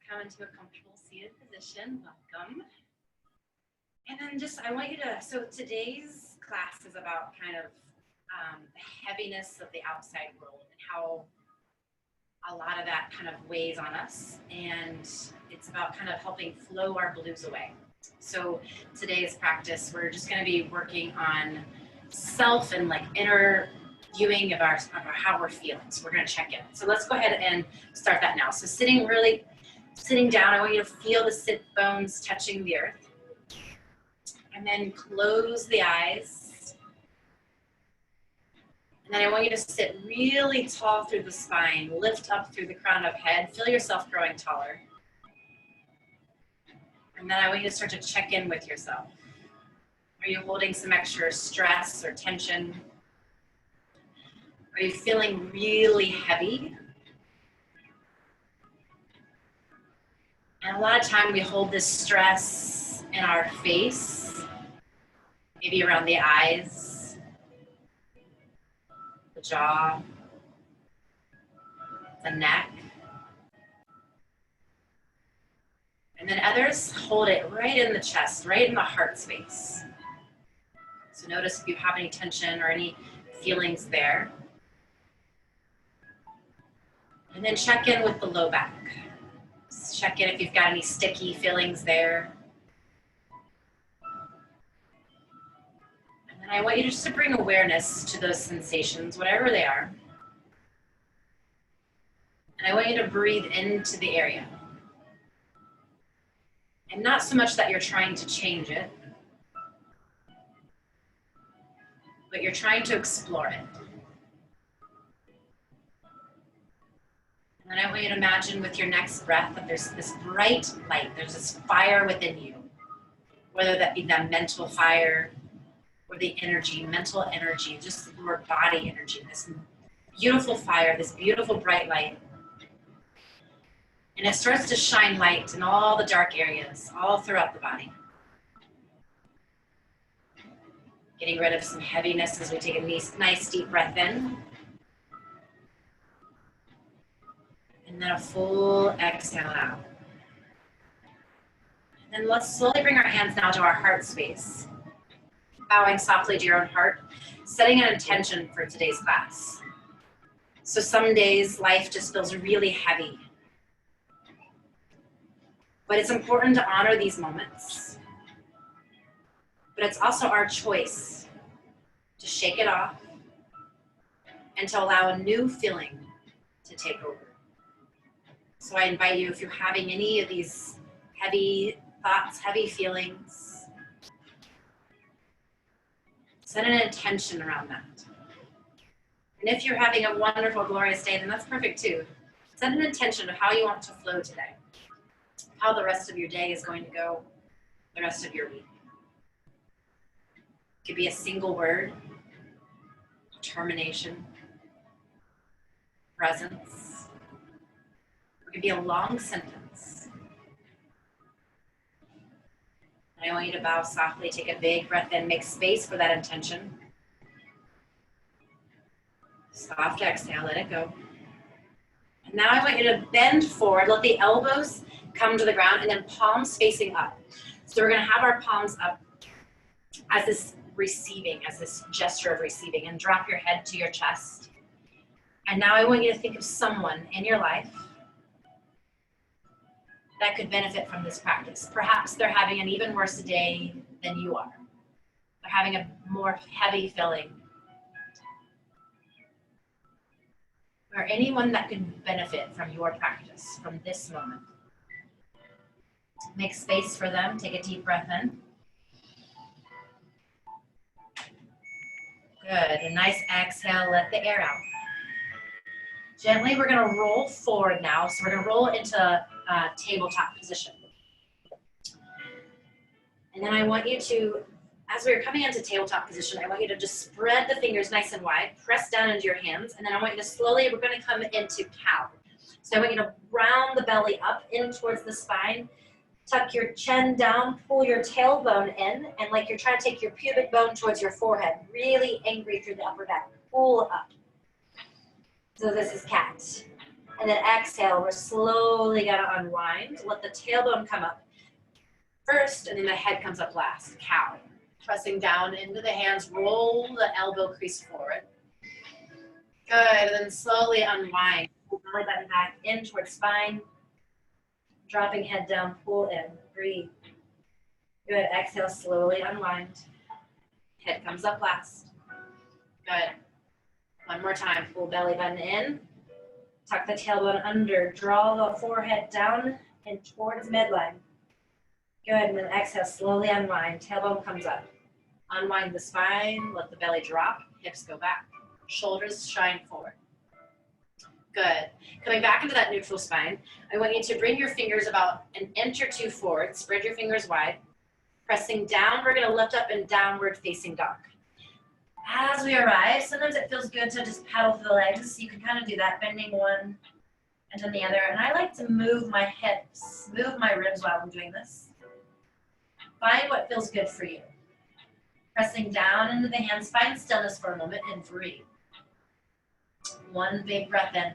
come into a comfortable seated position. Welcome. And then I want you to, so today's class is about kind of the heaviness of the outside world and how a lot of that kind of weighs on us. And it's about kind of helping flow our blues away. So today's practice, we're just going to be working on self and like inner viewing of how we're feeling. So we're going to check in. So let's go ahead and start that now. So sitting down, I want you to feel the sit bones touching the earth. And then close the eyes. And then I want you to sit really tall through the spine, lift up through the crown of head, feel yourself growing taller. And then I want you to start to check in with yourself. Are you holding some extra stress or tension? Are you feeling really heavy? And a lot of time we hold this stress in our face, maybe around the eyes, the jaw, the neck. And then others hold it right in the chest, right in the heart space. So notice if you have any tension or any feelings there. And then check in with the low back. Just check in if you've got any sticky feelings there. And then I want you just to bring awareness to those sensations, whatever they are. And I want you to breathe into the area. And not so much that you're trying to change it, but you're trying to explore it. And then I want you to imagine with your next breath that there's this bright light, there's this fire within you, whether that be that mental fire or the energy, mental energy, just your body energy, this beautiful fire, this beautiful bright light. And it starts to shine light in all the dark areas, all throughout the body. Getting rid of some heaviness as we take a nice deep breath in. And then a full exhale out. And then let's slowly bring our hands now to our heart space. Bowing softly to your own heart, setting an intention for today's class. So some days life just feels really heavy. But it's important to honor these moments. But it's also our choice to shake it off and to allow a new feeling to take over. So I invite you, if you're having any of these heavy thoughts, heavy feelings, set an intention around that. And if you're having a wonderful, glorious day, then that's perfect too. Set an intention of how you want to flow today, how the rest of your day is going to go, the rest of your week. It could be a single word, determination, presence. It could be a long sentence. And I want you to bow softly, take a big breath in, make space for that intention. Soft exhale, let it go. And now I want you to bend forward, let the elbows come to the ground, and then palms facing up. So we're going to have our palms up as this receiving, as this gesture of receiving, and drop your head to your chest. And now I want you to think of someone in your life that could benefit from this practice. Perhaps they're having an even worse day than you are. They're having a more heavy feeling. Or anyone that could benefit from your practice, from this moment. Make space for them. Take a deep breath in. Good. A nice exhale. Let the air out. Gently, we're going to roll forward now. So we're going to roll into tabletop position. And then I want you to, as we're coming into tabletop position, I want you to just spread the fingers nice and wide, press down into your hands, and then I want you to slowly, we're going to come into cow. So I want you to round the belly up in towards the spine, tuck your chin down, pull your tailbone in, and like you're trying to take your pubic bone towards your forehead, really angry through the upper back, pull up. So this is cat. And then exhale, we're slowly gonna unwind. Let the tailbone come up first, and then the head comes up last, cow. Pressing down into the hands, roll the elbow crease forward. Good, and then slowly unwind. Pull belly button back in towards spine. Dropping head down, pull in, breathe. Good, exhale, slowly unwind. Head comes up last. Good. One more time, pull belly button in. Tuck the tailbone under, draw the forehead down and towards midline. Good, and then exhale, slowly unwind. Tailbone comes up. Unwind the spine, let the belly drop, hips go back, shoulders shine forward. Good. Coming back into that neutral spine, I want you to bring your fingers about an inch or two forward, spread your fingers wide. Pressing down, we're gonna lift up and downward facing dog. As we arrive, sometimes it feels good to just paddle through the legs. You can kind of do that, bending one and then the other. And I like to move my hips, move my ribs while I'm doing this. Find what feels good for you. Pressing down into the hands, find stillness for a moment and breathe. One big breath in.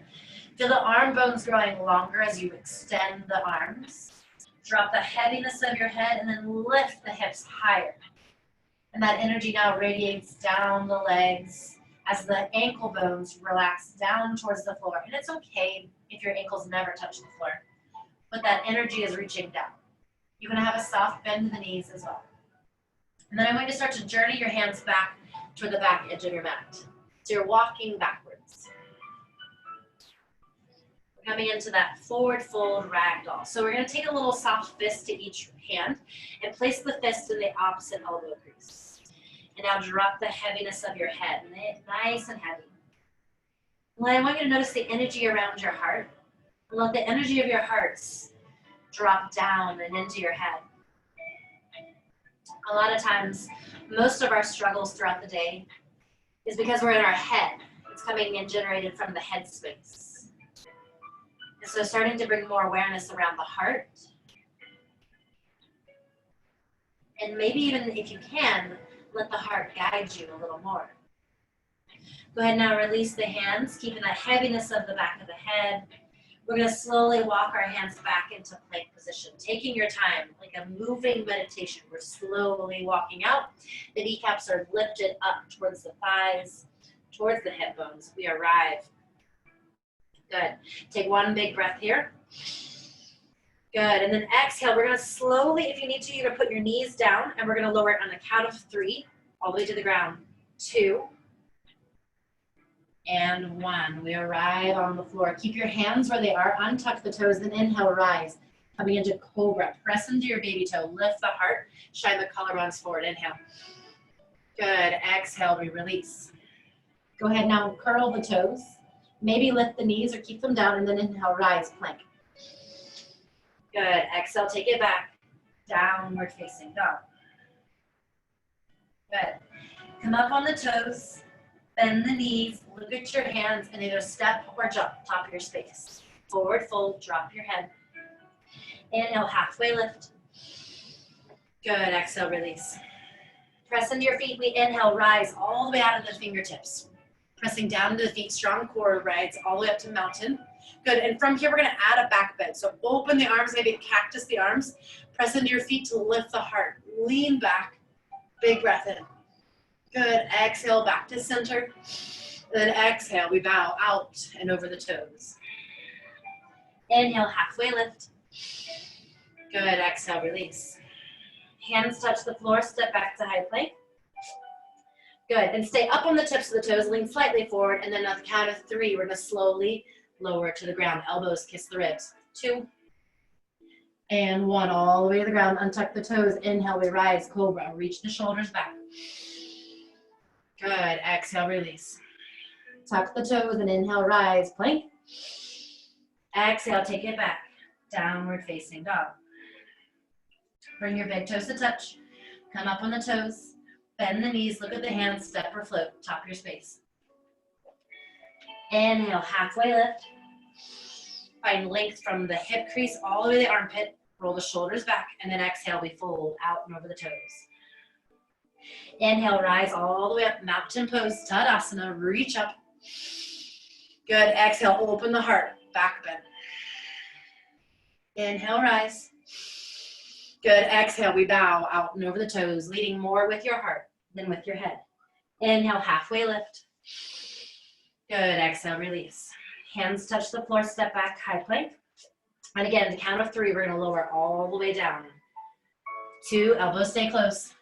Feel the arm bones growing longer as you extend the arms. Drop the heaviness of your head and then lift the hips higher. And that energy now radiates down the legs as the ankle bones relax down towards the floor. And it's okay if your ankles never touch the floor, but that energy is reaching down. You can have a soft bend in the knees as well. And then I'm going to start to journey your hands back toward the back edge of your mat. So you're walking backwards. We're coming into that forward fold ragdoll. So we're going to take a little soft fist to each hand and place the fist in the opposite elbow crease. And now drop the heaviness of your head, nice and heavy. Well, I want you to notice the energy around your heart. And let the energy of your hearts drop down and into your head. A lot of times, most of our struggles throughout the day is because we're in our head. It's coming in generated from the head space. And so starting to bring more awareness around the heart. And maybe even if you can, let the heart guide you a little more. Go ahead now, release the hands, keeping that heaviness of the back of the head. We're going to slowly walk our hands back into plank position, taking your time, like a moving meditation. We're slowly walking out. The kneecaps are lifted up towards the thighs, towards the hip bones. We arrive. Good. Take one big breath here. Good. And then exhale. We're going to slowly, if you need to, you're going to put your knees down, and we're going to lower it on the count of 3, all the way to the ground. 2. And 1. We arrive on the floor. Keep your hands where they are. Untuck the toes, then inhale, rise. Coming into cobra. Press into your baby toe. Lift the heart. Shine the collarbones forward. Inhale. Good. Exhale, we release. Go ahead now, curl the toes. Maybe lift the knees or keep them down, and then inhale, rise, plank. Good. Exhale, take it back. Downward facing dog. Good. Come up on the toes. Bend the knees, look at your hands, and either step or jump, top of your space. Forward fold, drop your head. Inhale, halfway lift. Good, exhale, release. Press into your feet, we inhale, rise all the way out of the fingertips. Pressing down into the feet, strong core, rise all the way up to mountain. Good, and from here, we're gonna add a back bend. So open the arms, maybe cactus the arms. Press into your feet to lift the heart. Lean back, big breath in. Good, exhale back to center. Then exhale, we bow out and over the toes. Inhale, halfway lift. Good, exhale, release. Hands touch the floor, step back to high plank. Good, and stay up on the tips of the toes, lean slightly forward, and then on the count of 3, we're gonna slowly lower to the ground. Elbows kiss the ribs. 2. And 1, all the way to the ground, untuck the toes. Inhale, we rise, cobra, reach the shoulders back. Good, exhale, release. Tuck the toes and inhale, rise, plank. Exhale, take it back. Downward facing dog. Bring your big toes to touch. Come up on the toes. Bend the knees, look at the hands, step or float, top of your space. Inhale, halfway lift. Find length from the hip crease all the way to the armpit. Roll the shoulders back, and then exhale, we fold out and over the toes. Inhale, rise all the way up, mountain pose, Tadasana, reach up. Good, exhale, open the heart. back bend. Inhale, rise. Good, exhale, we bow out and over the toes, leading more with your heart than with your head. Inhale, halfway lift. Good, exhale, release. Hands touch the floor, step back, high plank. And again, the count of 3, we're gonna lower all the way down. 2, elbows stay close.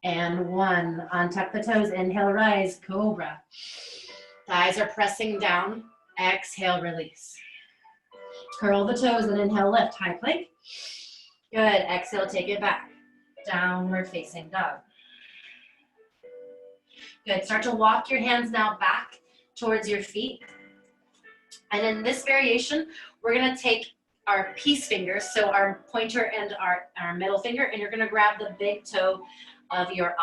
And 1, untuck the toes, inhale, rise, cobra. Thighs are pressing down, exhale, release. Curl the toes and inhale, lift, high plank. Good, exhale, take it back. Downward facing dog. Good, start to walk your hands now back towards your feet. And in this variation, we're gonna take our peace fingers, so our pointer and our middle finger, and you're gonna grab the big toe of your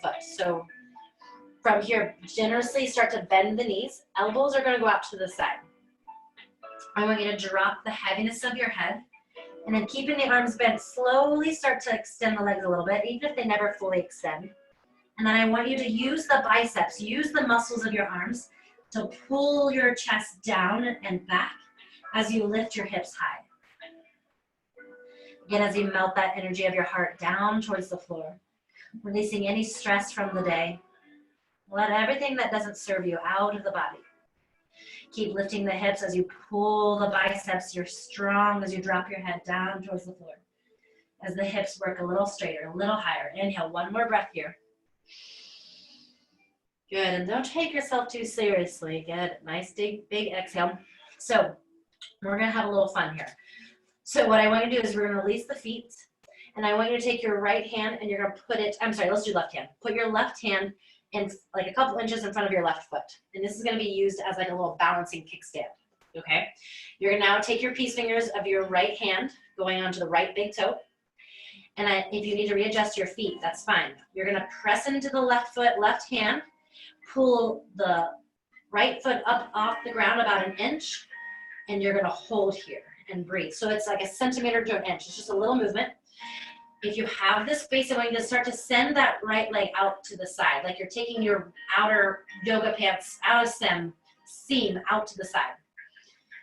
foot. So from here, generously start to bend the knees. Elbows are gonna go out to the side. I want you to drop the heaviness of your head, and then keeping the arms bent, slowly start to extend the legs a little bit, even if they never fully extend. And then I want you to use the biceps, use the muscles of your arms to pull your chest down and back as you lift your hips high. Again, as you melt that energy of your heart down towards the floor, releasing any stress from the day. Let everything that doesn't serve you out of the body. Keep lifting the hips as you pull the biceps. You're strong as you drop your head down towards the floor. As the hips work a little straighter, a little higher. Inhale, one more breath here. Good, and don't take yourself too seriously. Good, nice big exhale. So we're gonna have a little fun here. So what I want to do is we're gonna release the feet, and I want you to take your right hand and you're gonna put it, let's do left hand. Put your left hand in like a couple inches in front of your left foot. And this is gonna be used as like a little balancing kickstand, okay? You're gonna now take your peace fingers of your right hand, going onto the right big toe. And if you need to readjust your feet, that's fine. You're gonna press into the left foot, left hand, pull the right foot up off the ground about an inch, and you're gonna hold here and breathe. So it's like a centimeter to an inch. It's just a little movement. If you have this space, I want you to start to send that right leg out to the side, like you're taking your outer yoga pants out of seam out to the side.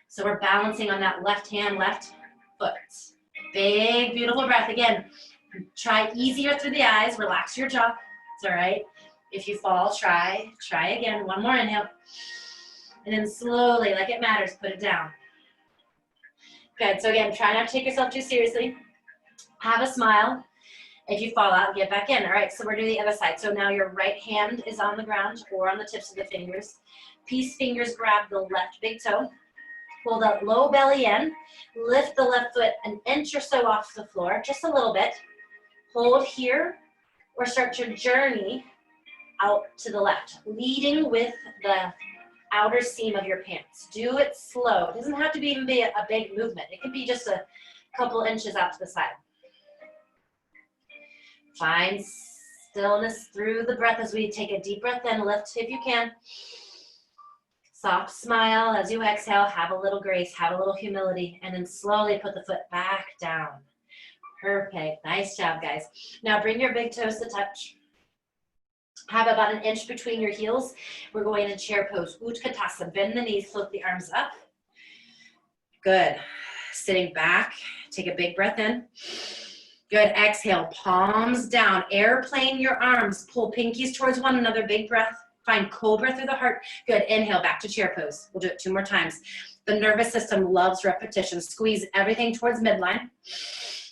So we're balancing on that left hand, left foot. Big, beautiful breath. Again, try easier through the eyes. Relax your jaw. It's all right. If you fall, try again. One more inhale. And then slowly, like it matters, put it down. Good. So again, try not to take yourself too seriously. Have a smile. If you fall out, get back in. All right, so we're doing the other side. So now your right hand is on the ground or on the tips of the fingers. Peace fingers grab the left big toe. Pull the low belly in. Lift the left foot an inch or so off the floor, just a little bit. Hold here or start your journey out to the left, leading with the outer seam of your pants. Do it slow. It doesn't have to even be a big movement. It can be just a couple inches out to the side. Find stillness through the breath as we take a deep breath in. Lift if you can. Soft smile as you exhale. Have a little grace, have a little humility, and then slowly put the foot back down. Perfect. Nice job, guys. Now bring your big toes to touch. Have about an inch between your heels. We're going to chair pose. Utkatasana. Bend the knees, float the arms up. Good. Sitting back. Take a big breath in. Good. Exhale. Palms down. Airplane your arms. Pull pinkies towards one another. Big breath. Find cobra through the heart. Good. Inhale. Back to chair pose. We'll do it 2 more times. The nervous system loves repetition. Squeeze everything towards midline.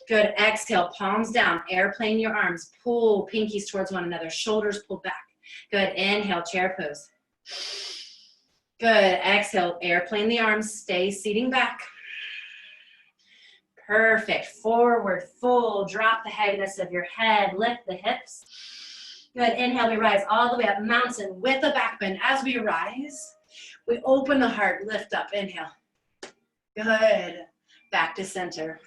Good. Exhale. Palms down. Airplane your arms. Pull pinkies towards one another. Shoulders pulled back. Good. Inhale. Chair pose. Good. Exhale. Airplane the arms. Stay seating back. Perfect. Forward fold. Drop the heaviness of your head. Lift the hips. Good. Inhale. We rise all the way up. Mountain with a back bend. As we rise, we open the heart. Lift up. Inhale. Good. Back to center.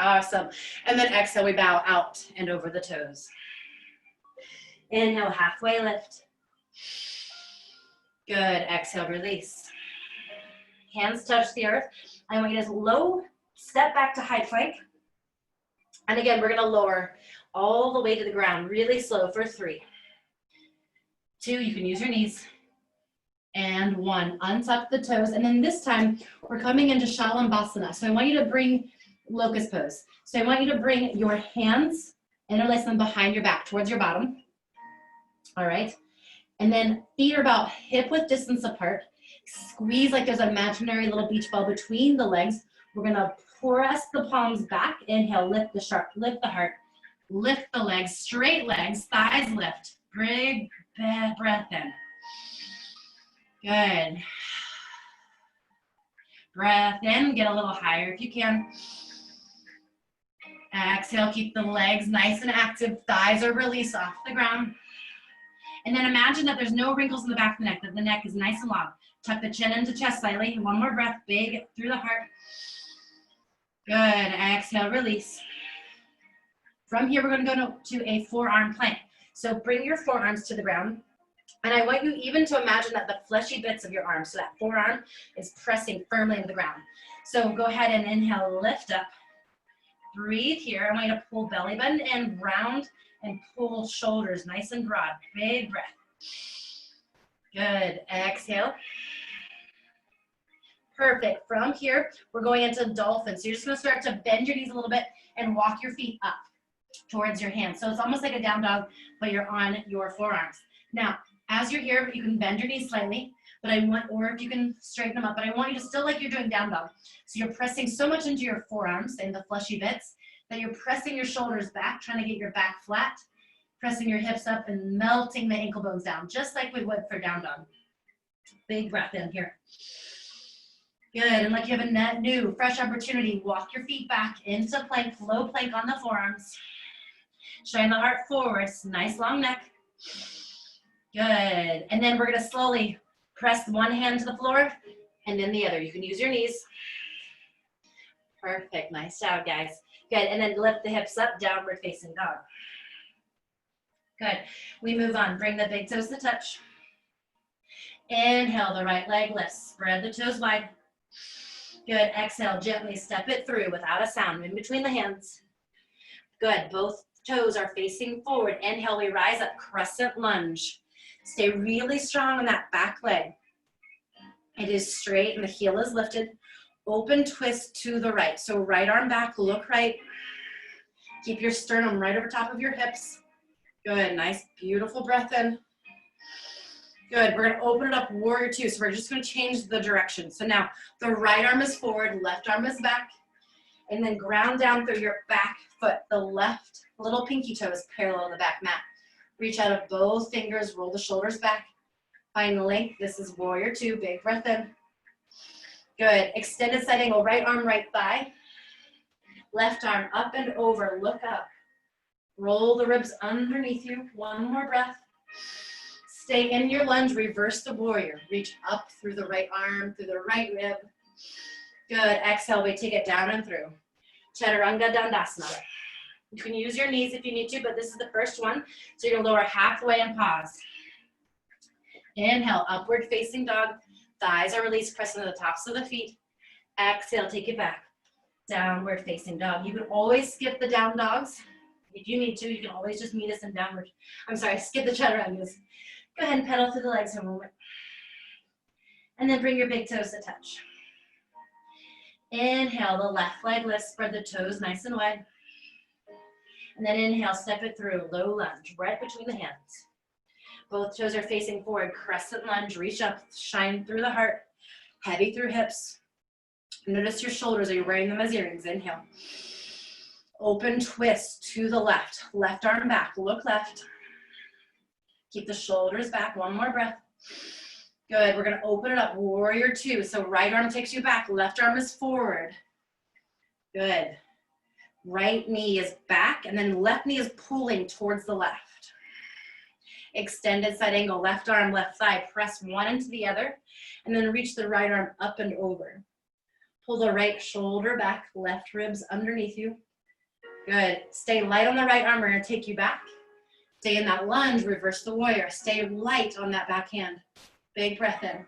Awesome. And then exhale, we bow out and over the toes. Inhale, halfway lift. Good. Exhale, release. Hands touch the earth. I want you to low step back to high plank. And again, we're going to lower all the way to the ground, really slow for 3, 2, you can use your knees, and 1. Untuck the toes. And then this time, we're coming into Shalanbhasana. So I want you to bring locust pose. So I want you to bring your hands, interlace them behind your back towards your bottom. All right. And then feet are about hip width distance apart. Squeeze like there's an imaginary little beach ball between the legs. We're going to press the palms back. Inhale, lift the heart. Lift the legs, straight legs, thighs lift. Big breath in. Good. Breath in, get a little higher if you can. Exhale, keep the legs nice and active. Thighs are released off the ground. And then imagine that there's no wrinkles in the back of the neck, that the neck is nice and long. Tuck the chin into chest slightly. One more breath, big through the heart. Good, exhale, release. From here, we're gonna go to a forearm plank. So bring your forearms to the ground. And I want you even to imagine that the fleshy bits of your arm, so that forearm is pressing firmly into the ground. So go ahead and inhale, lift up. Breathe here. I want you to pull belly button in, round, and pull shoulders nice and broad. Big breath. Good. Exhale. Perfect. From here, we're going into dolphin. So you're just going to start to bend your knees a little bit and walk your feet up towards your hands. So it's almost like a down dog, but you're on your forearms. Now, as you're here, you can bend your knees slightly, or if you can straighten them up, but I want you to still like you're doing down dog. So you're pressing so much into your forearms and the fleshy bits that you're pressing your shoulders back, trying to get your back flat, pressing your hips up and melting the ankle bones down, just like we would for down dog. Big breath in here. Good, and like you have a new, fresh opportunity, walk your feet back into plank, low plank on the forearms. Shine the heart forwards, nice long neck. Good, and then we're gonna slowly press one hand to the floor and then the other. You can use your knees. Perfect, nice job, guys. Good, and then lift the hips up, downward facing dog. Good, we move on. Bring the big toes to touch. Inhale, the right leg lifts. Spread the toes wide. Good, exhale, gently step it through without a sound in between the hands. Good, both toes are facing forward. Inhale, we rise up, crescent lunge. Stay really strong on that back leg. It is straight and the heel is lifted. Open twist to the right. So right arm back, look right. Keep your sternum right over top of your hips. Good, nice, beautiful breath in. Good, we're gonna open it up, warrior two. So we're just gonna change the direction. So now the right arm is forward, left arm is back. And then ground down through your back foot. The left little pinky toe is parallel to the back mat. Reach out of both fingers, roll the shoulders back. Finally, this is warrior two, big breath in. Good, extended side angle, right arm, right thigh. Left arm up and over, look up. Roll the ribs underneath you, one more breath. Stay in your lunge, reverse the warrior. Reach up through the right arm, through the right rib. Good, exhale, we take it down and through. Chaturanga Dandasana. You can use your knees if you need to, but this is the first one. So you're gonna lower halfway and pause. Inhale, upward facing dog. Thighs are released, pressing to the tops of the feet. Exhale, take it back. Downward facing dog. You can always skip the down dogs. If you need to, you can always just meet us in downward. Skip the chaturangas. Go ahead and pedal through the legs for a moment. And then bring your big toes to touch. Inhale, the left leg lifts, spread the toes nice and wide. And then inhale, step it through, low lunge, right between the hands. Both toes are facing forward, crescent lunge, reach up, shine through the heart, heavy through hips. Notice your shoulders, are you wearing them as earrings? Inhale. Open twist to the left, left arm back, look left. Keep the shoulders back, one more breath. Good, we're gonna open it up, warrior two. So right arm takes you back, left arm is forward. Good. Right knee is back, and then left knee is pulling towards the left. Extended side angle, left arm, left thigh. Press one into the other, and then reach the right arm up and over. Pull the right shoulder back, left ribs underneath you. Good. Stay light on the right arm. We're gonna take you back. Stay in that lunge, reverse the warrior. Stay light on that back hand. Big breath in.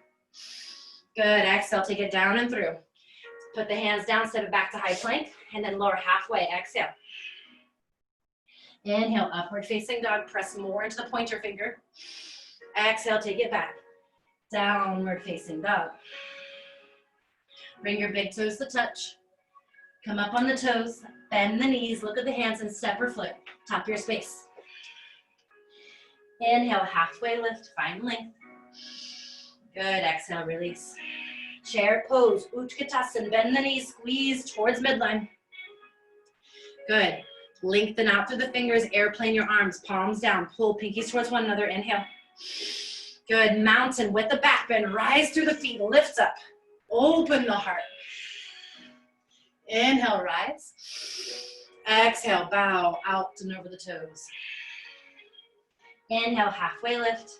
Good, exhale, take it down and through. Put the hands down, step it back to high plank, and then lower halfway, exhale. Inhale, upward facing dog, press more into the pointer finger. Exhale, take it back. Downward facing dog. Bring your big toes to touch. Come up on the toes, bend the knees, look at the hands and step or flick. Top your space. Inhale, halfway lift, find length. Good, exhale, release. Chair pose, Utkatasana, bend the knees, squeeze towards midline. Good, lengthen out through the fingers, airplane your arms, palms down, pull pinkies towards one another, inhale. Good, mountain with the back bend, rise through the feet, lift up, open the heart. Inhale, rise. Exhale, bow out and over the toes. Inhale, halfway lift.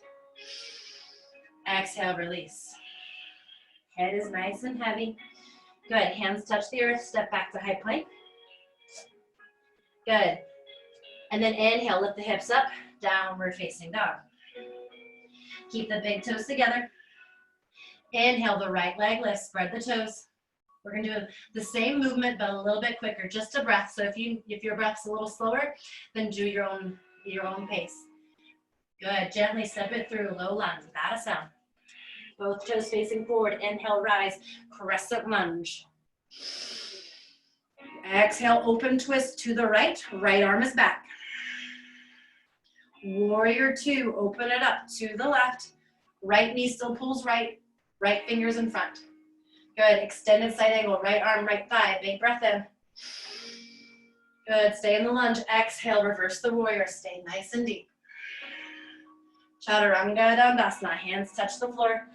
Exhale, release. Head is nice and heavy. Good, hands touch the earth, step back to high plank. Good. And then inhale, lift the hips up, downward facing dog. Keep the big toes together. Inhale, the right leg lift, spread the toes. We're gonna do the same movement, but a little bit quicker, just a breath. So if your breath's a little slower, then do your own pace. Good, gently step it through, low lunge without a sound. Both toes facing forward, inhale, rise, crescent lunge. Exhale, open twist to the right arm is back. Warrior two, open it up to the left. Right knee still pulls right fingers in front. Good, extended side angle, right arm, right thigh, big breath in. Good, stay in the lunge, exhale, reverse the warrior, stay nice and deep. Chaturanga Dandasana, hands touch the floor.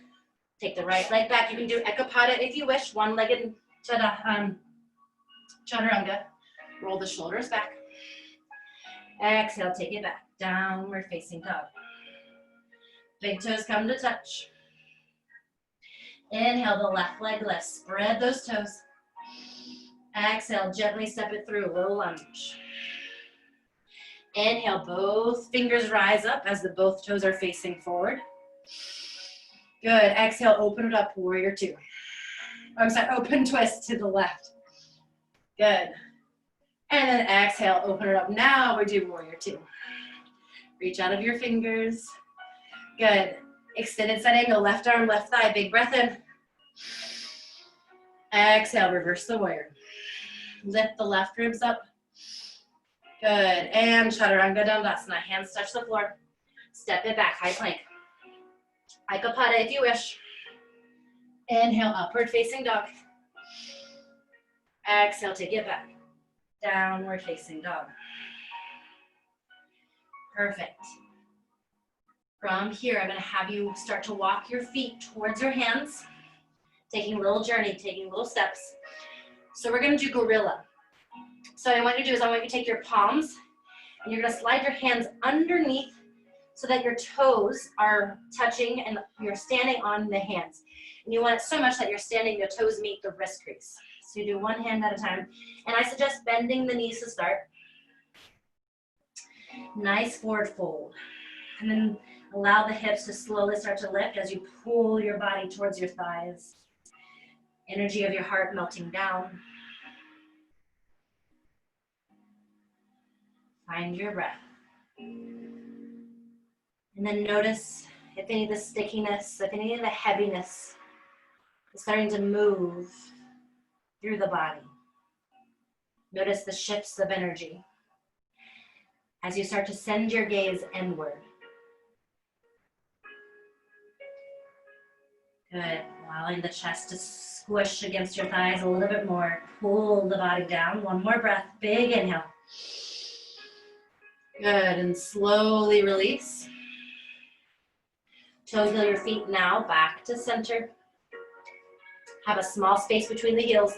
Take the right leg back, you can do Ekapada if you wish, one-legged chaturanga. Roll the shoulders back. Exhale, take it back, downward facing dog. Big toes come to touch. Inhale, the left leg lifts, spread those toes. Exhale, gently step it through, low lunge. Inhale, both fingers rise up as the both toes are facing forward. Good, exhale, open it up, warrior two. I'm sorry, open twist to the left. Good. And then exhale, open it up. Now we do warrior two. Reach out of your fingers. Good. Extended side angle, left arm, left thigh, big breath in. Exhale, reverse the warrior. Lift the left ribs up. Good, and Chaturanga Dandasana, hands touch the floor. Step it back, high plank. Ekapada if you wish. Inhale, upward facing dog. Exhale, take it back. Downward facing dog. Perfect. From here, I'm gonna have you start to walk your feet towards your hands, taking a little journey, taking little steps. So we're gonna do gorilla. So what I want you to do is I want you to take your palms and you're gonna slide your hands underneath so that your toes are touching and you're standing on the hands. And you want it so much that you're standing, your toes meet the wrist crease. So you do one hand at a time. And I suggest bending the knees to start. Nice forward fold. And then allow the hips to slowly start to lift as you pull your body towards your thighs. Energy of your heart melting down. Find your breath. And then notice if any of the stickiness, if any of the heaviness is starting to move through the body. Notice the shifts of energy as you start to send your gaze inward. Good, allowing the chest to squish against your thighs a little bit more. Pull the body down, one more breath, big inhale. Good, and slowly release. Toes of your feet now back to center. Have a small space between the heels.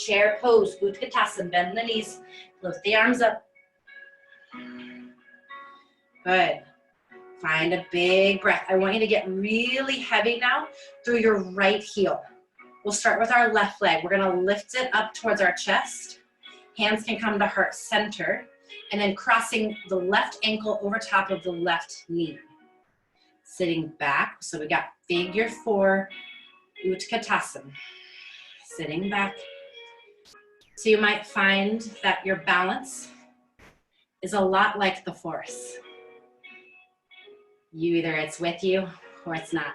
Chair pose, Utkatasana, bend the knees, lift the arms up. Good. Find a big breath. I want you to get really heavy now through your right heel. We'll start with our left leg. We're gonna lift it up towards our chest. Hands can come to heart center. And then crossing the left ankle over top of the left knee. Sitting back, so we got figure four, Utkatasana. Sitting back. So you might find that your balance is a lot like the force. Either it's with you or it's not.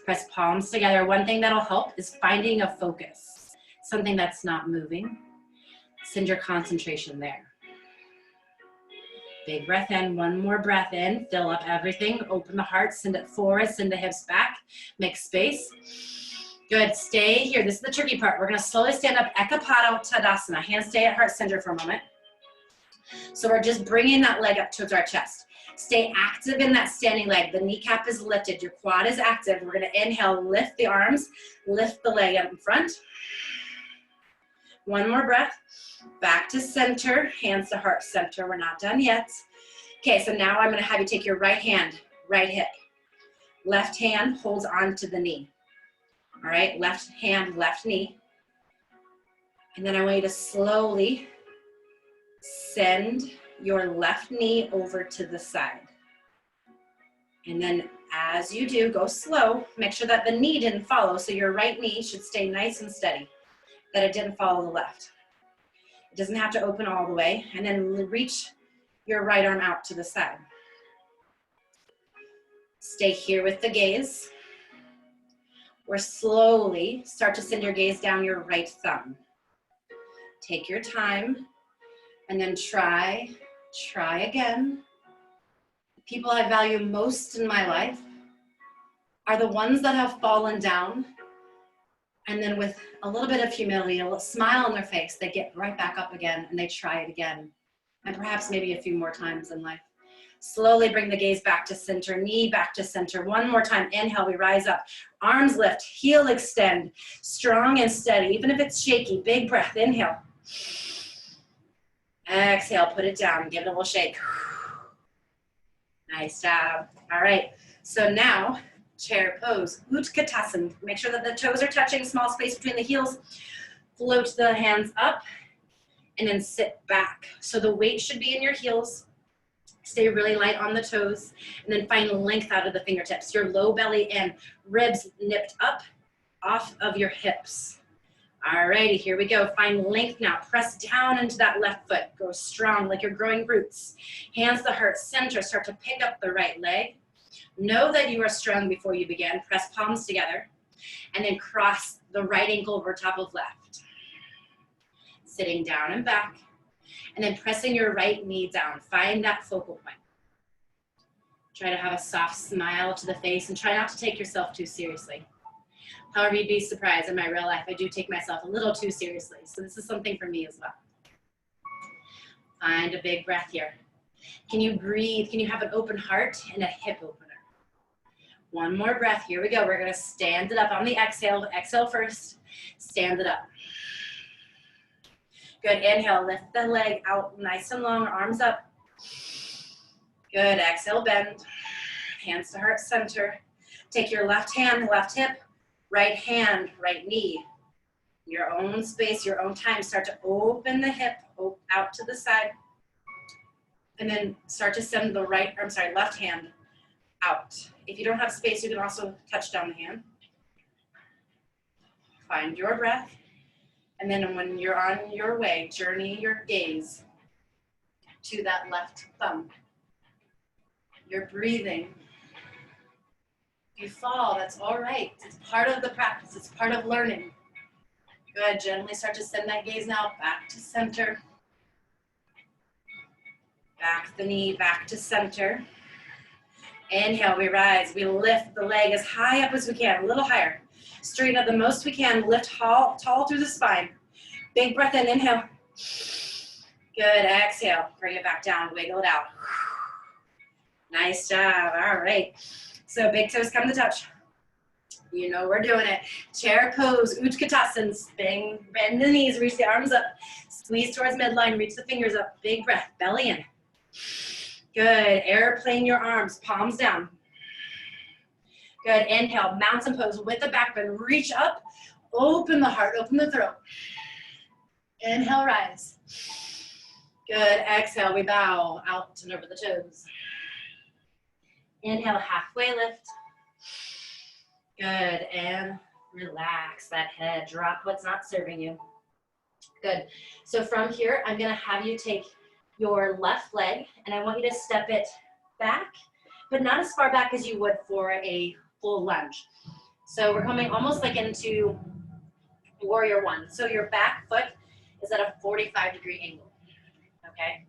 Press palms together. One thing that'll help is finding a focus, something that's not moving. Send your concentration there. Big breath in, one more breath in, fill up everything, open the heart, send it forward, send the hips back, make space. Good, stay here. This is the tricky part. We're gonna slowly stand up, Ekapada Tadasana. Hands stay at heart center for a moment. So we're just bringing that leg up towards our chest. Stay active in that standing leg. The kneecap is lifted, your quad is active. We're gonna inhale, lift the arms, lift the leg up in front. One more breath, back to center, hands to heart center. We're not done yet. Okay, so now I'm gonna have you take your right hand, right hip. Left hand holds on to the knee. All right, left hand, left knee. And then I want you to slowly send your left knee over to the side. And then as you do, go slow. Make sure that the knee didn't follow, so your right knee should stay nice and steady, that it didn't follow the left. It doesn't have to open all the way. And then reach your right arm out to the side. Stay here with the gaze. Or slowly start to send your gaze down your right thumb. Take your time and then try again. The people I value most in my life are the ones that have fallen down and then with a little bit of humility, a little smile on their face, they get right back up again and they try it again. And perhaps maybe a few more times in life. Slowly bring the gaze back to center, knee back to center. One more time, inhale, we rise up. Arms lift, heel extend, strong and steady, even if it's shaky. Big breath, inhale. Exhale, put it down, give it a little shake. Nice job. All right, so now, chair pose, Utkatasana. Make sure that the toes are touching, small space between the heels. Float the hands up, and then sit back. So the weight should be in your heels. Stay really light on the toes, and then find length out of the fingertips. Your low belly and ribs nipped up off of your hips. Alrighty, here we go. Find length now. Press down into that left foot. Go strong like you're growing roots. Hands to heart center. Start to pick up the right leg. Know that you are strong before you begin. Press palms together, and then cross the right ankle over top of left. Sitting down and back. And then pressing your right knee down. Find that focal point. Try to have a soft smile to the face and try not to take yourself too seriously. However, you'd be surprised, in my real life, I do take myself a little too seriously. So this is something for me as well. Find a big breath here. Can you breathe? Can you have an open heart and a hip opener? One more breath. Here we go. We're going to stand it up on the exhale. Exhale first. Stand it up. Good, inhale, lift the leg out nice and long, arms up. Good, exhale, bend. Hands to heart center. Take your left hand, left hip, right hand, right knee. Your own space, your own time. Start to open the hip out to the side. And then start to send the left hand out. If you don't have space, you can also touch down the hand. Find your breath. And then when you're on your way, journey your gaze to that left thumb. You're breathing. You fall, that's all right. It's part of the practice, it's part of learning. Good, gently start to send that gaze now back to center. Back the knee, back to center. Inhale, we rise, we lift the leg as high up as we can, a little higher. Straighten up the most we can, lift tall through the spine. Big breath in, inhale. Good, exhale, bring it back down, wiggle it out. Nice job, all right. So big toes come to touch. You know we're doing it. Chair pose, Utkatasana. Bend the knees, reach the arms up. Squeeze towards midline, reach the fingers up. Big breath, belly in. Good, airplane your arms, palms down. Good, inhale, mountain pose with the back bend. Reach up, open the heart, open the throat. Inhale, rise. Good, exhale, we bow out and over the toes. Inhale, halfway lift. Good, and relax that head. Drop what's not serving you. Good, so from here, I'm gonna have you take your left leg, and I want you to step it back, but not as far back as you would for a full lunge. So we're coming almost like into warrior one. So your back foot is at a 45-degree angle, okay?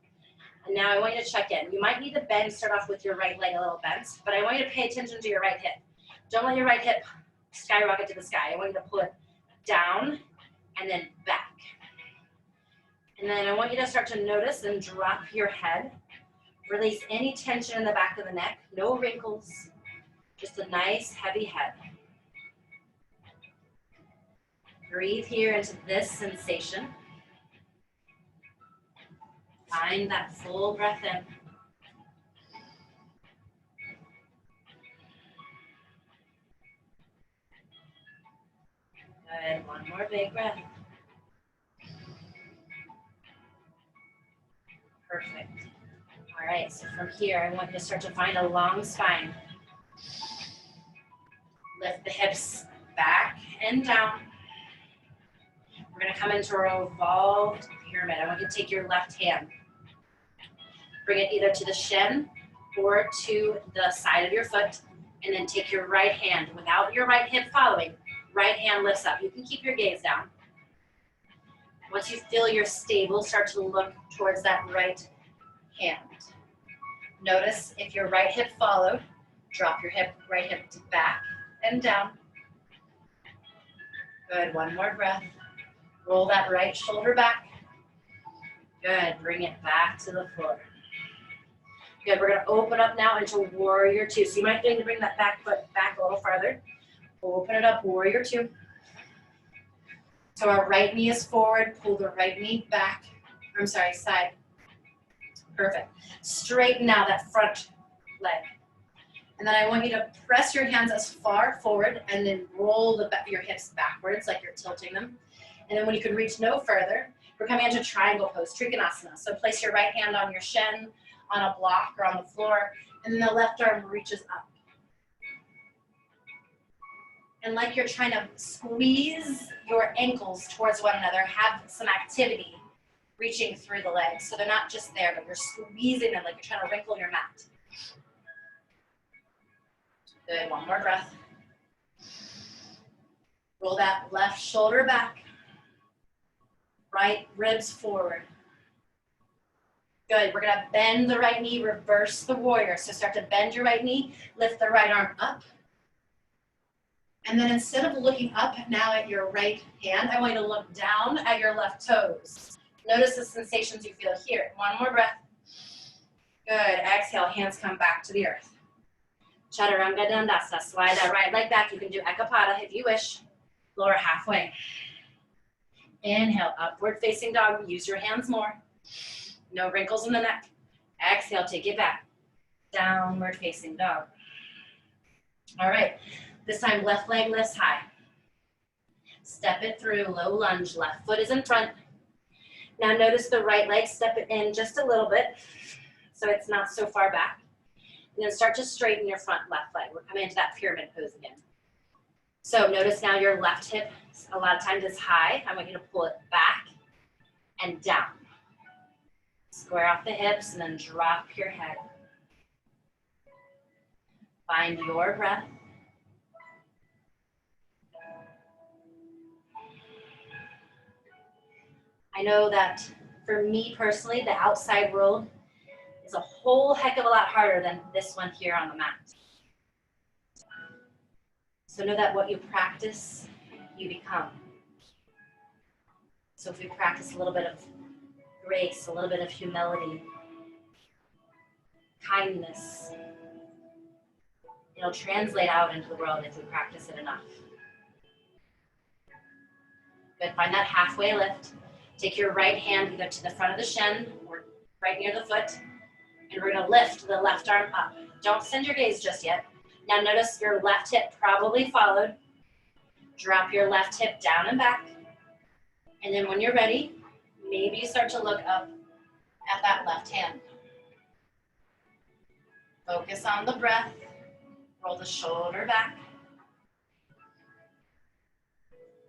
And now I want you to check in. You might need to bend, start off with your right leg a little bent, but I want you to pay attention to your right hip. Don't let your right hip skyrocket to the sky. I want you to pull it down and then back. And then I want you to start to notice and drop your head. Release any tension in the back of the neck, no wrinkles, just a nice heavy head. Breathe here into this sensation. Find that full breath in. Good, one more big breath. Perfect. All right, so from here, I want you to start to find a long spine. Lift the hips back and down. We're gonna come into a revolved pyramid. I want you to take your left hand. Bring it either to the shin or to the side of your foot, and then take your right hand without your right hip following. Right hand lifts up. You can keep your gaze down. Once you feel you're stable, start to look towards that right hand. Notice if your right hip followed, drop your right hip back and down. Good, one more breath. Roll that right shoulder back. Good, bring it back to the floor. Good, we're gonna open up now into warrior two. So you might need to bring that back foot back a little farther. Open it up, warrior two. So our right knee is forward, pull the right knee back. I'm sorry, side. Perfect. Straighten now that front leg. And then I want you to press your hands as far forward and then roll your hips backwards like you're tilting them. And then when you can reach no further, we're coming into triangle pose, Trikonasana. So place your right hand on your shin, on a block or on the floor, and then the left arm reaches up. And like you're trying to squeeze your ankles towards one another, have some activity reaching through the legs. So they're not just there, but you're squeezing them like you're trying to wrinkle your mat. Good, one more breath. Roll that left shoulder back. Right ribs forward. Good, we're gonna bend the right knee, reverse the warrior. So start to bend your right knee, lift the right arm up. And then instead of looking up now at your right hand, I want you to look down at your left toes. Notice the sensations you feel here. One more breath. Good, exhale, hands come back to the earth. Chaturanga Dandasana, slide that right leg back. You can do Ekapada if you wish. Lower halfway. Inhale, upward facing dog. Use your hands more. No wrinkles in the neck. Exhale, take it back. Downward facing dog. All right, this time left leg lifts high. Step it through, low lunge. Left foot is in front. Now notice the right leg, step it in just a little bit so it's not so far back. And then start to straighten your front left leg. We're coming into that pyramid pose again. So notice now your left hip, a lot of times is high. I want you to pull it back and down. Square off the hips and then drop your head. Find your breath. I know that for me personally, the outside world is a whole heck of a lot harder than this one here on the mat. So know that what you practice, you become. So if we practice a little bit of grace, a little bit of humility, kindness, it'll translate out into the world if we practice it enough. Good, find that halfway lift. Take your right hand either to the front of the shin or right near the foot, and we're gonna lift the left arm up. Don't send your gaze just yet. Now notice your left hip probably followed. Drop your left hip down and back. And then when you're ready, maybe you start to look up at that left hand. Focus on the breath. Roll the shoulder back.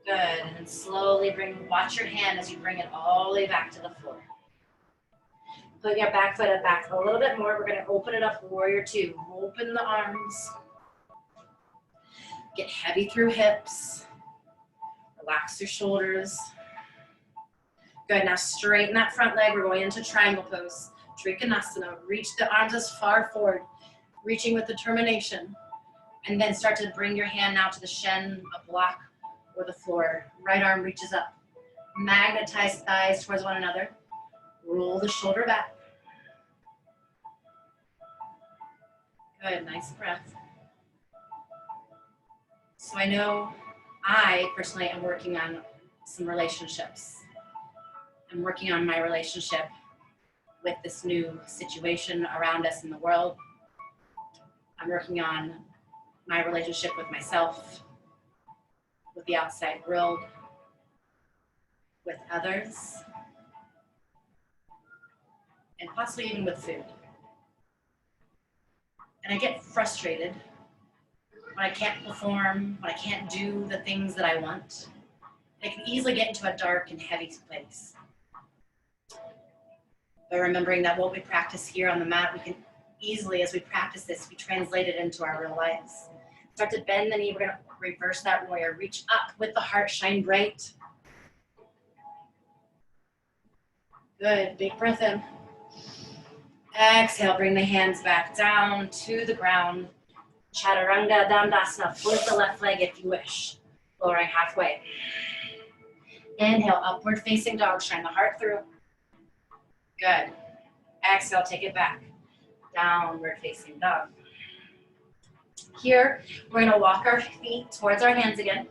Good, and then slowly watch your hand as you bring it all the way back to the floor. Put your back foot back a little bit more. We're gonna open it up, warrior two. Open the arms. Get heavy through hips. Relax your shoulders. Good, now straighten that front leg. We're going into triangle pose. Trikonasana. Reach the arms as far forward, reaching with determination. And then start to bring your hand now to the shin, a block, or the floor. Right arm reaches up. Magnetize thighs towards one another. Roll the shoulder back. Good, nice breath. So I know I personally am working on some relationships. I'm working on my relationship with this new situation around us in the world. I'm working on my relationship with myself, with the outside world, with others, and possibly even with food. And I get frustrated when I can't perform, when I can't do the things that I want. I can easily get into a dark and heavy place. But remembering that what we practice here on the mat, we can easily, as we practice this, be translated into our real lives. Start to bend the knee. We're going to reverse that warrior. Reach up with the heart, shine bright. Good, big breath in. Exhale, bring the hands back down to the ground. Chaturanga Dandasana, flip the left leg if you wish. Lowering halfway. Inhale, upward facing dog, shine the heart through. Good. Exhale, take it back. Downward facing dog. Here, we're gonna walk our feet towards our hands again.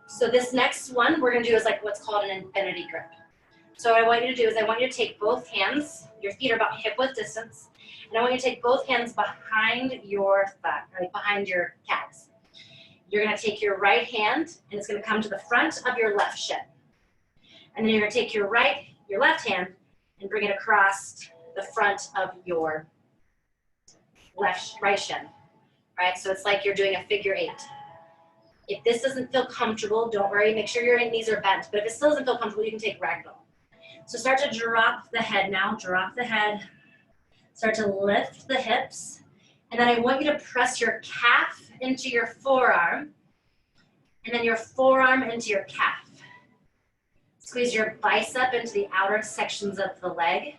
So this next one we're gonna do is like what's called an infinity grip. So what I want you to do is I want you to take both hands, your feet are about hip width distance, and I want you to take both hands behind your thigh, right behind your calves. You're gonna take your right hand and it's gonna come to the front of your left shin. And then you're gonna take your left hand and bring it across the front of your right shin. Right, so it's like you're doing a figure 8. If this doesn't feel comfortable, don't worry, make sure your knees are bent. But if it still doesn't feel comfortable, you can take ragdoll. So start to drop the head now, drop the head. Start to lift the hips. And then I want you to press your calf into your forearm. And then your forearm into your calf. Squeeze your bicep into the outer sections of the leg.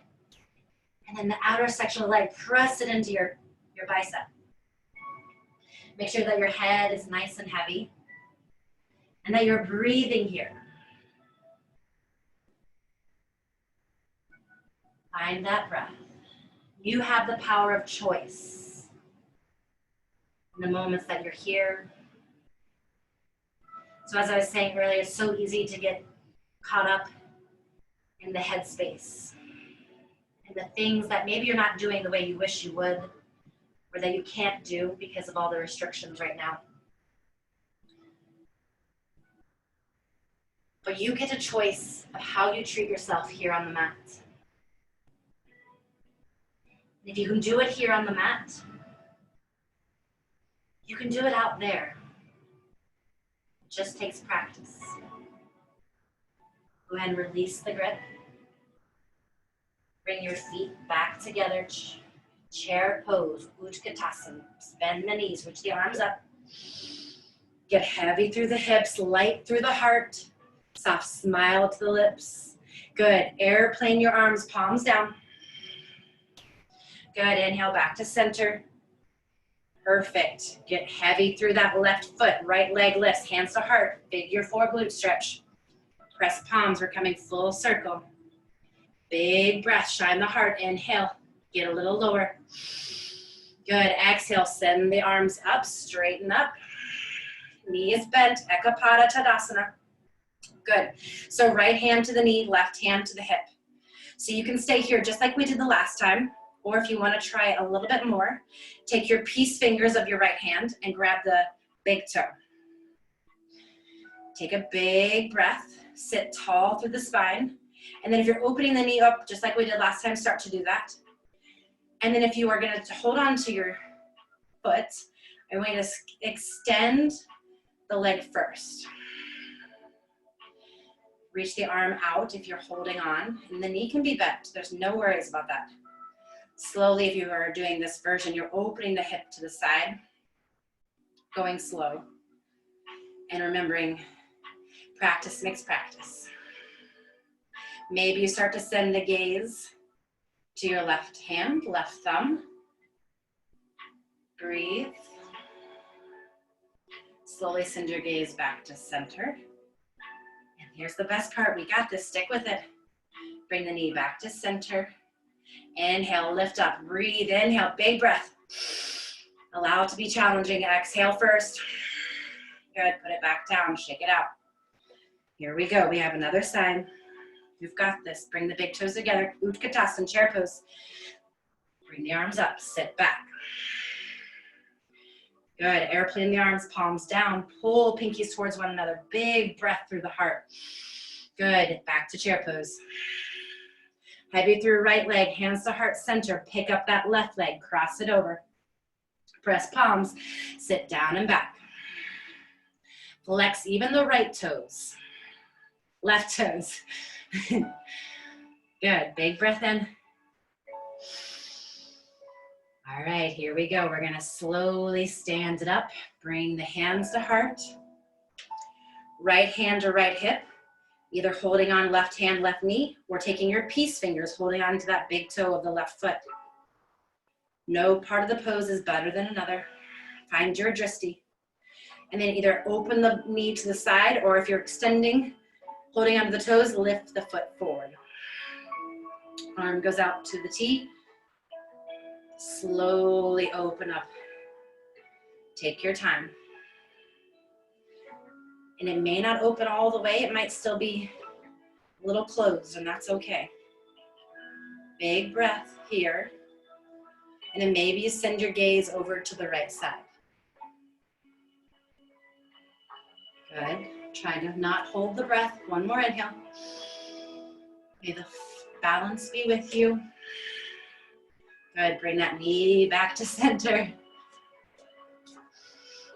And then the outer section of the leg, press it into your bicep. Make sure that your head is nice and heavy. And that you're breathing here. Find that breath. You have the power of choice in the moments that you're here. So as I was saying earlier, it's so easy to get caught up in the headspace and the things that maybe you're not doing the way you wish you would, or that you can't do because of all the restrictions right now. But you get a choice of how you treat yourself here on the mat. If you can do it here on the mat, you can do it out there. It just takes practice. Go ahead and release the grip. Bring your feet back together. Chair pose, Utkatasana. Bend the knees, reach the arms up. Get heavy through the hips, light through the heart. Soft smile to the lips. Good, airplane your arms, palms down. Good, inhale back to center. Perfect, get heavy through that left foot, right leg lifts, hands to heart, figure 4 glute stretch. Press palms, we're coming full circle. Big breath, shine the heart, inhale, get a little lower. Good, exhale, send the arms up, straighten up. Knees bent, Ekapada Tadasana. Good, so right hand to the knee, left hand to the hip. So you can stay here just like we did the last time, or if you want to try a little bit more, take your peace fingers of your right hand and grab the big toe. Take a big breath, sit tall through the spine, and then if you're opening the knee up, just like we did last time, start to do that. And then if you are going to hold on to your foot, I'm going to extend the leg first. Reach the arm out if you're holding on, and the knee can be bent. There's no worries about that. Slowly, if you are doing this version, you're opening the hip to the side. going slow. And remembering, practice makes practice. Maybe you start to send the gaze to your left hand, left thumb. Breathe. Slowly send your gaze back to center. And here's the best part. We got this. Stick with it. Bring the knee back to center. Inhale, lift up. Breathe. Inhale, big breath. Allow it to be challenging. Exhale first. Good. Put it back down. Shake it out. Here we go. We have another sign. You've got this. Bring the big toes together. Utkatasana, chair pose. Bring the arms up. Sit back. Good. Airplane the arms, palms down. Pull pinkies towards one another. Big breath through the heart. Good. Back to chair pose. Heavy through right leg. Hands to heart center. Pick up that left leg. Cross it over. Press palms. Sit down and back. Flex even the right toes. Left toes. Good. Big breath in. All right, here we go. We're gonna slowly stand it up. Bring the hands to heart. Right hand to right hip. Either holding on left hand, left knee, or taking your peace fingers, holding on to that big toe of the left foot. No part of the pose is better than another. Find your drishti. And then either open the knee to the side, or if you're extending, holding onto the toes, lift the foot forward. Arm goes out to the T. Slowly open up. Take your time. And it may not open all the way. It might still be a little closed, and that's okay. Big breath here. And then maybe you send your gaze over to the right side. Good. Try to not hold the breath. One more inhale. May the balance be with you. Good. Bring that knee back to center.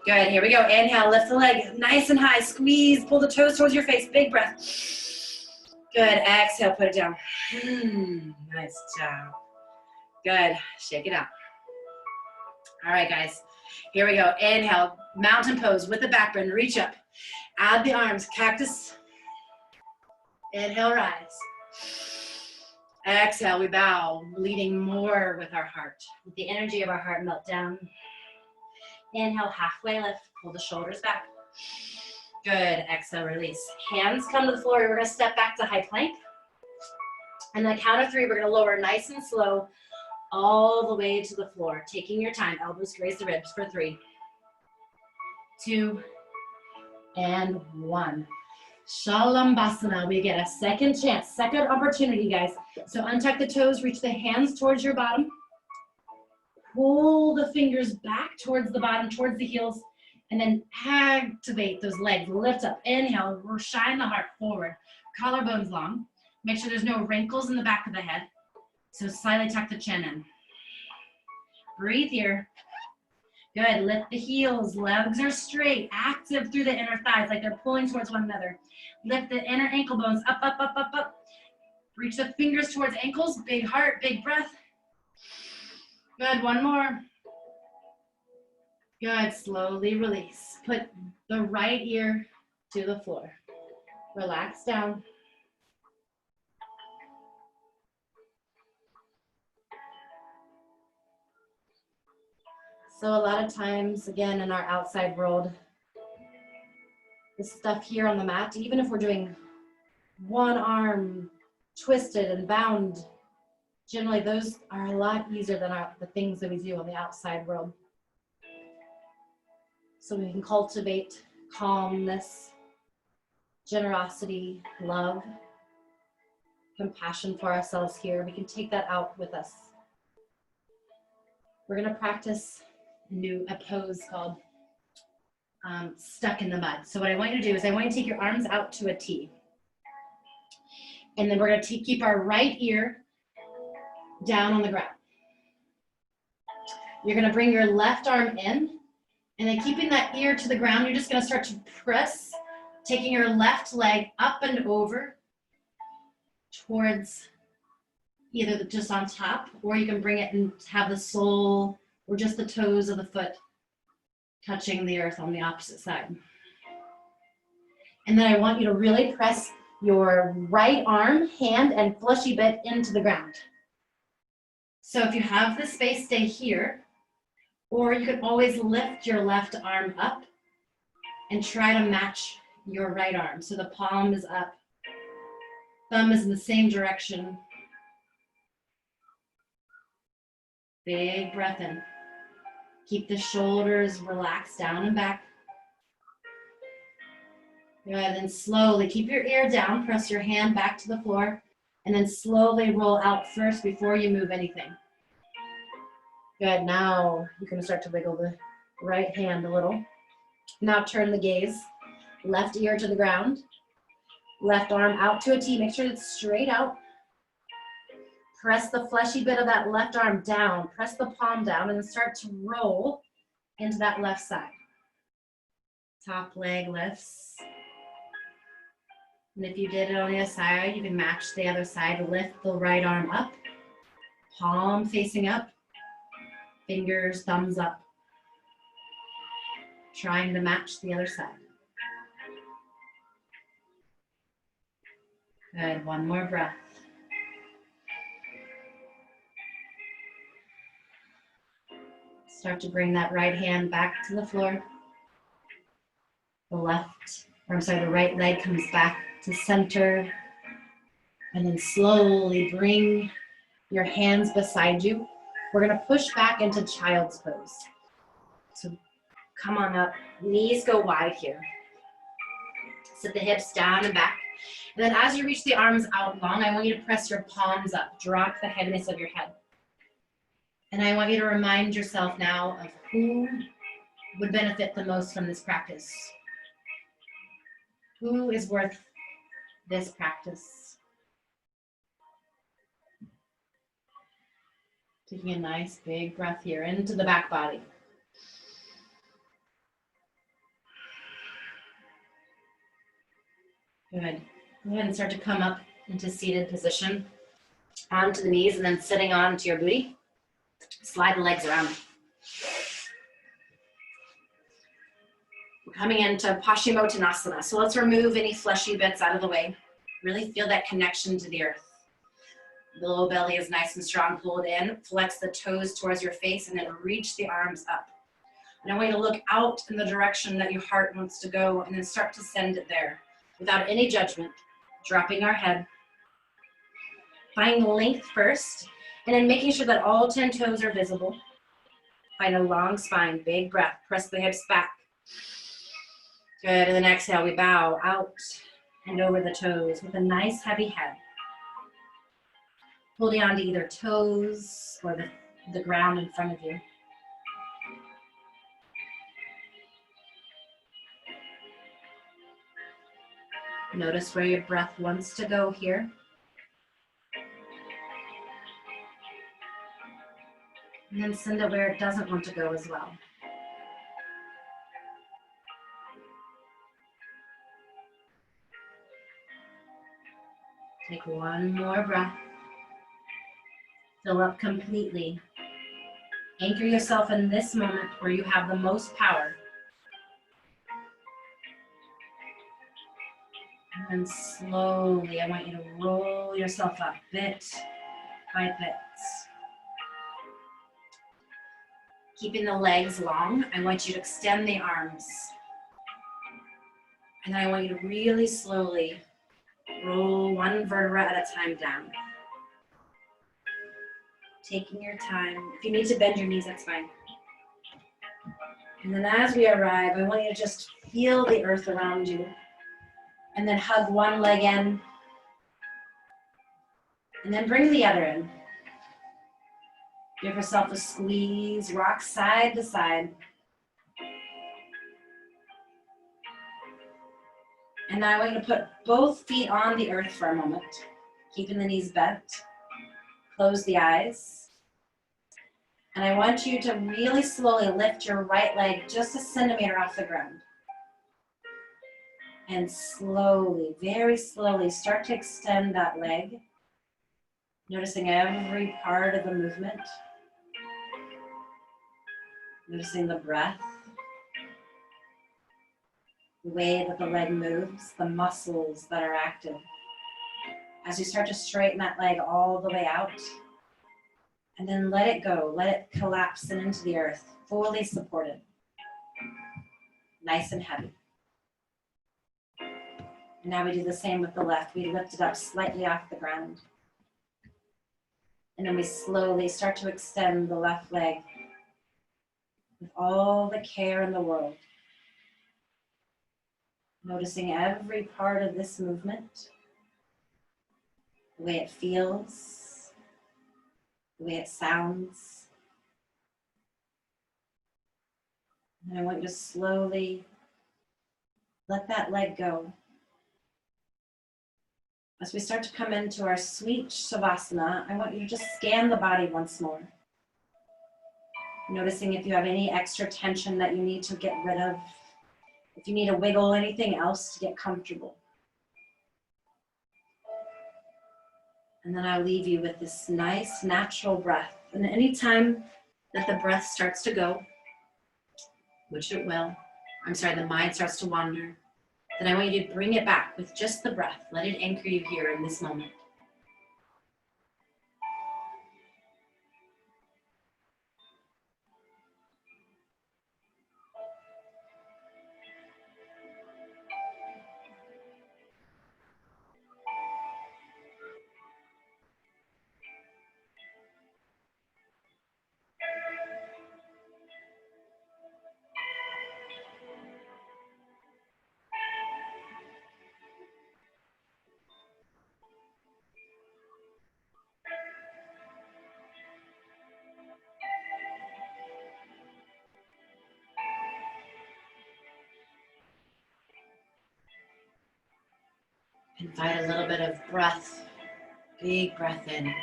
Good. Here we go. Inhale. Lift the leg nice and high. Squeeze. Pull the toes towards your face. Big breath. Good. Exhale. Put it down. Nice job. Good. Shake it out. All right, guys. Here we go. Inhale. Mountain pose with the back bend. Reach up. Add the arms. Cactus. Inhale. Rise. Exhale, we bow, leading more with our heart. With the energy of our heart, melt down. Inhale, halfway lift, pull the shoulders back. Good, exhale, release. Hands come to the floor, we're gonna step back to high plank. And the count of 3, we're gonna lower nice and slow all the way to the floor. Taking your time, elbows graze the ribs for 3, 2, and 1. Shalambhasana, we get a second chance, second opportunity, guys. So untuck the toes, reach the hands towards your bottom. Pull the fingers back towards the bottom, towards the heels, and then activate those legs. Lift up, inhale, shine the heart forward. Collarbones long. Make sure there's no wrinkles in the back of the head. So slightly tuck the chin in. Breathe here. Good, lift the heels, legs are straight, active through the inner thighs like they're pulling towards one another. Lift the inner ankle bones up, up, up, up, up. Reach the fingers towards ankles, big heart, big breath. Good, one more. Good, slowly release. Put the right ear to the floor. Relax down. So a lot of times, again, in our outside world, this stuff here on the mat, even if we're doing one arm twisted and bound, generally those are a lot easier than the things that we do on the outside world. So we can cultivate calmness, generosity, love, compassion for ourselves here. We can take that out with us. We're gonna practice a pose called stuck in the mud. So what I want you to do is I want you to take your arms out to a T. And then we're gonna keep our right ear down on the ground. You're gonna bring your left arm in, and then keeping that ear to the ground, you're just gonna start to press, taking your left leg up and over towards either just on top, or you can bring it and have the sole or just the toes of the foot touching the earth on the opposite side. And then I want you to really press your right arm, hand, and fleshy bit into the ground. So if you have the space, stay here, or you can always lift your left arm up and try to match your right arm. So the palm is up, thumb is in the same direction. Big breath in. Keep the shoulders relaxed down and back. Good, then slowly keep your ear down, press your hand back to the floor, and then slowly roll out first before you move anything. Good, now you can start to wiggle the right hand a little. Now turn the gaze, left ear to the ground, left arm out to a T, make sure it's straight out. Press the fleshy bit of that left arm down, press the palm down, and then start to roll into that left side. Top leg lifts. And if you did it on the other side, you can match the other side. Lift the right arm up, palm facing up, fingers, thumbs up. Trying to match the other side. Good, one more breath. Start to bring that right hand back to the floor. The right leg comes back to center. And then slowly bring your hands beside you. We're gonna push back into child's pose. So come on up, knees go wide here. Sit the hips down and back. And then as you reach the arms out long, I want you to press your palms up, drop the heaviness of your head. And I want you to remind yourself now of who would benefit the most from this practice. Who is worth this practice? Taking a nice big breath here into the back body. Good. Go ahead and start to come up into seated position, onto the knees, and then sitting onto your booty. Slide the legs around. We're coming into Paschimottanasana. So let's remove any fleshy bits out of the way. Really feel that connection to the earth. The low belly is nice and strong. Pull it in. Flex the toes towards your face and then reach the arms up. And I want you to look out in the direction that your heart wants to go and then start to send it there without any judgment. Dropping our head. Find length first. And then making sure that all 10 toes are visible. Find a long spine, big breath. Press the hips back. Good, and then exhale, we bow out and over the toes with a nice heavy head. Holding on to either toes or the ground in front of you. Notice where your breath wants to go here. And then send it where it doesn't want to go as well. Take one more breath. Fill up completely. Anchor yourself in this moment where you have the most power. And then slowly, I want you to roll yourself up bit by bit. Keeping the legs long, I want you to extend the arms. And I want you to really slowly roll one vertebra at a time down. Taking your time. If you need to bend your knees, that's fine. And then as we arrive, I want you to just feel the earth around you. And then hug one leg in. And then bring the other in. Give yourself a squeeze, rock side to side. And now I want you to put both feet on the earth for a moment, keeping the knees bent. Close the eyes. And I want you to really slowly lift your right leg just a centimeter off the ground. And slowly, very slowly, start to extend that leg. Noticing every part of the movement. Noticing the breath. the way that the leg moves, the muscles that are active. As you start to straighten that leg all the way out, and then let it go, let it collapse into the earth, fully supported, nice and heavy. And now we do the same with the left. We lift it up slightly off the ground. And then we slowly start to extend the left leg with all the care in the world. Noticing every part of this movement, the way it feels, the way it sounds. And I want you to slowly let that leg go. As we start to come into our sweet Shavasana, I want you to just scan the body once more. Noticing if you have any extra tension that you need to get rid of, if you need to wiggle anything else to get comfortable. And then I'll leave you with this nice natural breath. And anytime that the breath starts to go, which it will, the mind starts to wander, then I want you to bring it back with just the breath. Let it anchor you here in this moment. Invite a little bit of breath, big breath in.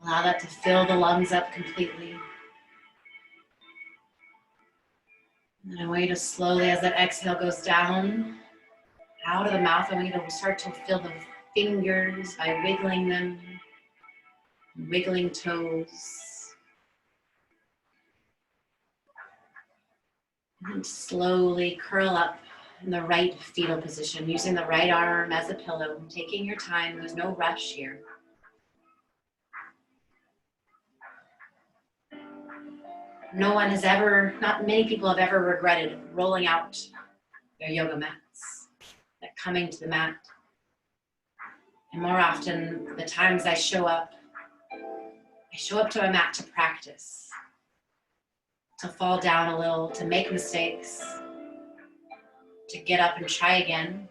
Allow that to fill the lungs up completely. And I want you to slowly, as that exhale goes down, out of the mouth, I want you to start to feel the fingers by wiggling them, wiggling toes. And slowly curl up in the right fetal position, using the right arm as a pillow, taking your time. There's no rush here. Not many people have ever regretted rolling out their yoga mats, like coming to the mat. And more often, the times I show up to a mat to practice, to fall down a little, to make mistakes, to get up and try again.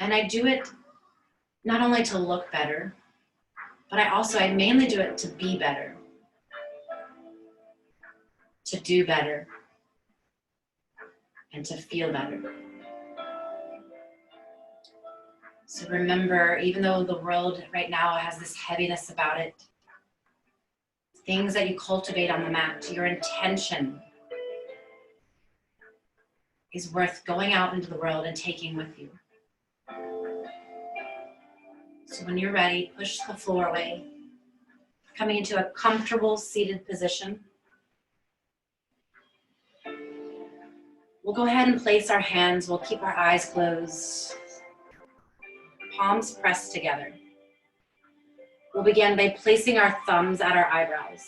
And I do it not only to look better, but I mainly do it to be better, to do better, and to feel better. So remember, even though the world right now has this heaviness about it, things that you cultivate on the mat, your intention is worth going out into the world and taking with you. So when you're ready, push the floor away, coming into a comfortable seated position. We'll go ahead and place our hands. We'll keep our eyes closed, palms pressed together. We'll begin by placing our thumbs at our eyebrows.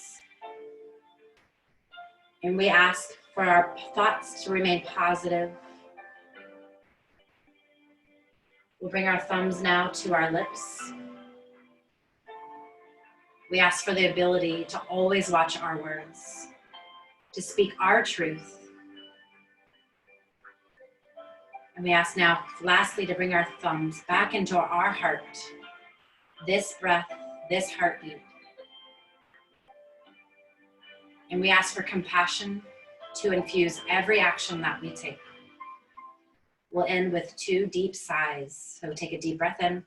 And we ask for our thoughts to remain positive. We'll bring our thumbs now to our lips. We ask for the ability to always watch our words, to speak our truth. And we ask now, lastly, to bring our thumbs back into our heart, this breath, this heartbeat. And we ask for compassion to infuse every action that we take. We'll end with 2 deep sighs. So take a deep breath in,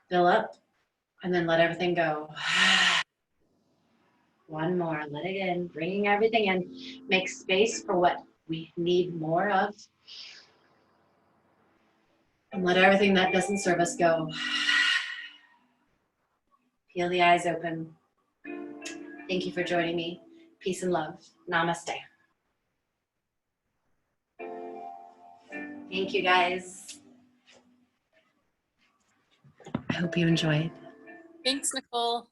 fill up, and then let everything go. One more, let it in, bringing everything in. Make space for what we need more of. And let everything that doesn't serve us go. Peel the eyes open. Thank you for joining me. Peace and love. Namaste. Thank you, guys. I hope you enjoyed. Thanks, Nicole.